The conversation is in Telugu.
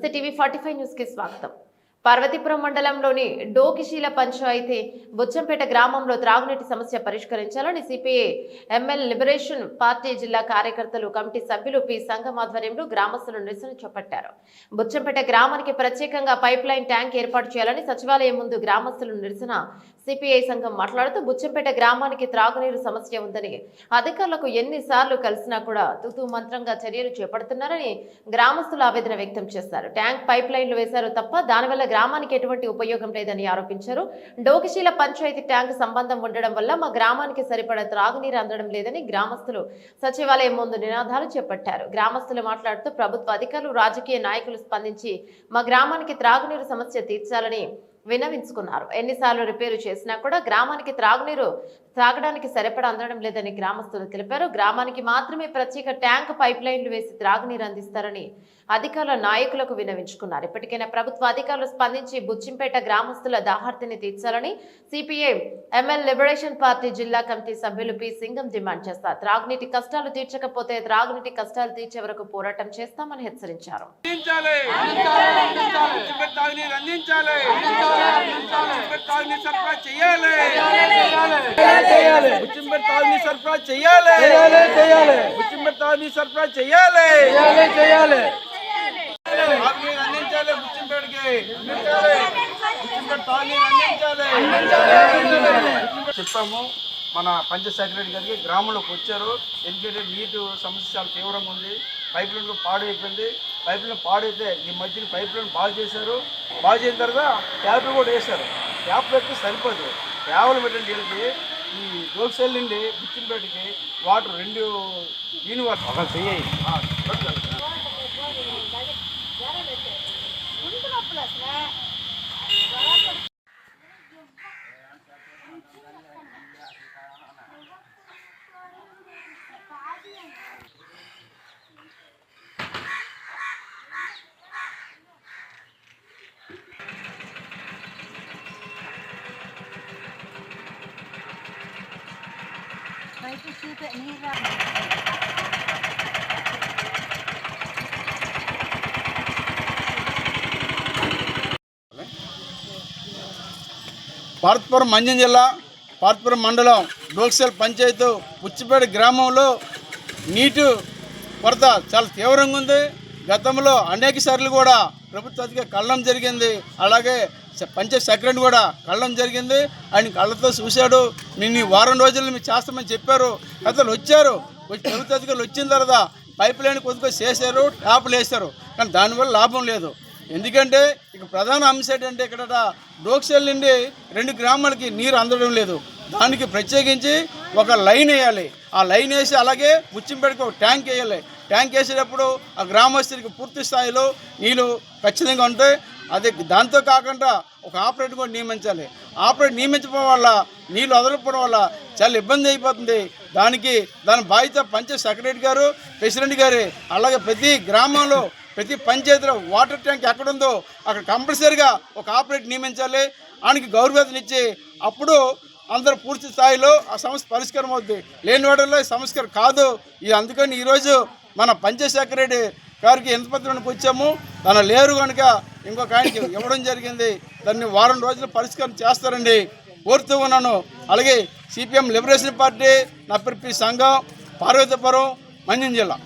నమస్తే టీవీ 45 న్యూస్ కి స్వాగతం. పార్వతీపురం మండలంలోని డోకిశీల పంచాయతీ బుచ్చంపేట గ్రామంలో త్రాగునీటి సమస్య పరిష్కరించాలని సిపిఐ ఎంఎల్ లిబరేషన్ పార్టీ జిల్లా కార్యకర్తలు కమిటీ సభ్యులు పి సంఘం ఆధ్వర్యంలో గ్రామస్తులు నిరసన చేపట్టారు. బుచ్చంపేట గ్రామానికి ప్రత్యేకంగా పైప్ లైన్ ట్యాంక్ ఏర్పాటు చేయాలని సచివాలయం ముందు గ్రామస్తులు నిరసన సిపిఐ సంఘం మాట్లాడుతూ బుచ్చంపేట గ్రామానికి త్రాగునీరు సమస్య ఉందని అధికారులకు ఎన్నిసార్లు కలిసినా కూడా తూతూ మంత్రంగా చర్యలు చేపడుతున్నారని గ్రామస్తులు ఆవేదన వ్యక్తం చేశారు. ట్యాంక్ పైప్ లైన్లు వేశారు తప్ప దానివల్ల గ్రామానికి ఎటువంటి ఉపయోగం లేదని ఆరోపించారు. డోకిశీల పంచాయతీ ట్యాంక్ సంబంధం ఉండడం వల్ల మా గ్రామానికి సరిపడా త్రాగునీరు అందడం లేదని గ్రామస్తులు సచివాలయం ముందు నినాదాలు చేపట్టారు. గ్రామస్తులు మాట్లాడుతూ ప్రభుత్వ అధికారులు రాజకీయ నాయకులు స్పందించి మా గ్రామానికి త్రాగునీరు సమస్య తీర్చాలని విన్నవించుకున్నారు. ఎన్నిసార్లు రిపేరు చేసినా కూడా గ్రామానికి త్రాగునీరు తాగడానికి సరిపడా అందడం లేదని గ్రామస్తులు తెలిపారు. గ్రామానికి మాత్రమే ప్రత్యేక ట్యాంక్ పైప్ లైన్లు వేసి త్రాగునీరు అందిస్తారని అధికారుల నాయకులకు విన్నవించుకున్నారు. ఇప్పటికైనా ప్రభుత్వ అధికారులు స్పందించి బుచ్చింపేట గ్రామస్తుల దాహార్తిని తీర్చాలని సిపిఐ ఎంఎల్ లిబరేషన్ పార్టీ జిల్లా కమిటీ సభ్యులు పి సింగం డిమాండ్ చేస్తారు. త్రాగునీటి కష్టాలు తీర్చకపోతే త్రాగునీటి కష్టాలు తీర్చే వరకు పోరాటం చేస్తామని హెచ్చరించారు. చెప్పాము మన పంచాయత్ సెక్రటరీ గారికి గ్రామంలోకి వచ్చారు. ఎందుకంటే నీటి సమస్య చాలా తీవ్రంగా ఉంది. పైప్ లైన్ పాడైపోయింది. పైప్ లైన్ పాడైతే ఈ మధ్యన పైప్ లైన్ బాగు చేశారు. బాగు చేసిన తర్వాత ట్యాప్లు కూడా వేశారు. ట్యాప్ అయితే సరిపోదు. కేవలం ఏంటంటే వీళ్ళకి ఈ డోక్సెల్ నుండి బుచ్చింపేటకి వాటర్ 2 యూనివర్స్ ఒక చెయ్యి పార్వతీపురం మంజం జిల్లా పార్వతీపురం మండలం డోక్సెల్ పంచాయతీ బుచ్చిపేట గ్రామంలో నీటి కొరత చాలా తీవ్రంగా ఉంది. గతంలో అనేక సార్లు కూడా ప్రభుత్వ అధికారులు కళ్ళం జరిగింది. అలాగే పంచాయత్ సెక్రటరీ కూడా కళ్ళం జరిగింది. ఆయన కళ్ళతో చూశాడు. నేను వారం రోజులు మీరు చేస్తామని చెప్పారు. అతను వచ్చారు. ప్రభుత్వ అధికారులు వచ్చిన తర్వాత పైప్ లైన్ కొద్దిగా చేశారు, ట్యాప్లు వేశారు. కానీ దానివల్ల లాభం లేదు. ఎందుకంటే ఇక ప్రధాన అంశం ఏంటంటే ఇక్కడ డోక్సెల్ నుండి 2 గ్రామాలకి నీరు అందడం లేదు. దానికి ప్రత్యేకించి ఒక లైన్ వేయాలి. ఆ లైన్ వేసి అలాగే బుచ్చింపేటకు ఒక ట్యాంక్ వేయాలి. ట్యాంక్ వేసేటప్పుడు ఆ గ్రామస్తుడికి పూర్తి స్థాయిలో నీళ్ళు ఖచ్చితంగా ఉంటాయి. అదే దాంతో కాకుండా ఒక ఆపరేటర్ కూడా నియమించాలి. ఆపరేటర్ నియమించడం వల్ల నీళ్ళు వదలకపోవడం వల్ల చాలా ఇబ్బంది అయిపోతుంది. దాని బాధ్యత పంచాయత్ సెక్రటరీ గారు, ప్రెసిడెంట్ గారు, అలాగే ప్రతి గ్రామంలో ప్రతి పంచాయతీలో వాటర్ ట్యాంక్ ఎక్కడుందో అక్కడ కంపల్సరీగా ఒక ఆపరేటర్ నియమించాలి. ఆయనకి గౌరవతనిచ్చి అప్పుడు అందరూ పూర్తి స్థాయిలో ఆ సమస్య పరిష్కారం అవుద్ది. లేని వాటిల్లో సమస్య కాదు. అందుకని ఈరోజు మన పంచాయత్ సెక్రటరీ గారికి ఎంత పత్రానికి వచ్చాము. తన లేరు కనుక ఇంకొక ఆయనకి ఇవ్వడం జరిగింది. దాన్ని వారం రోజులు పరిష్కారం చేస్తారండి కోరుతూ ఉన్నాను. అలాగే సిపిఎం లిబరేషన్ పార్టీ నా పేరు పి సంఘం, పార్వతీపురం మంజం జిల్లా.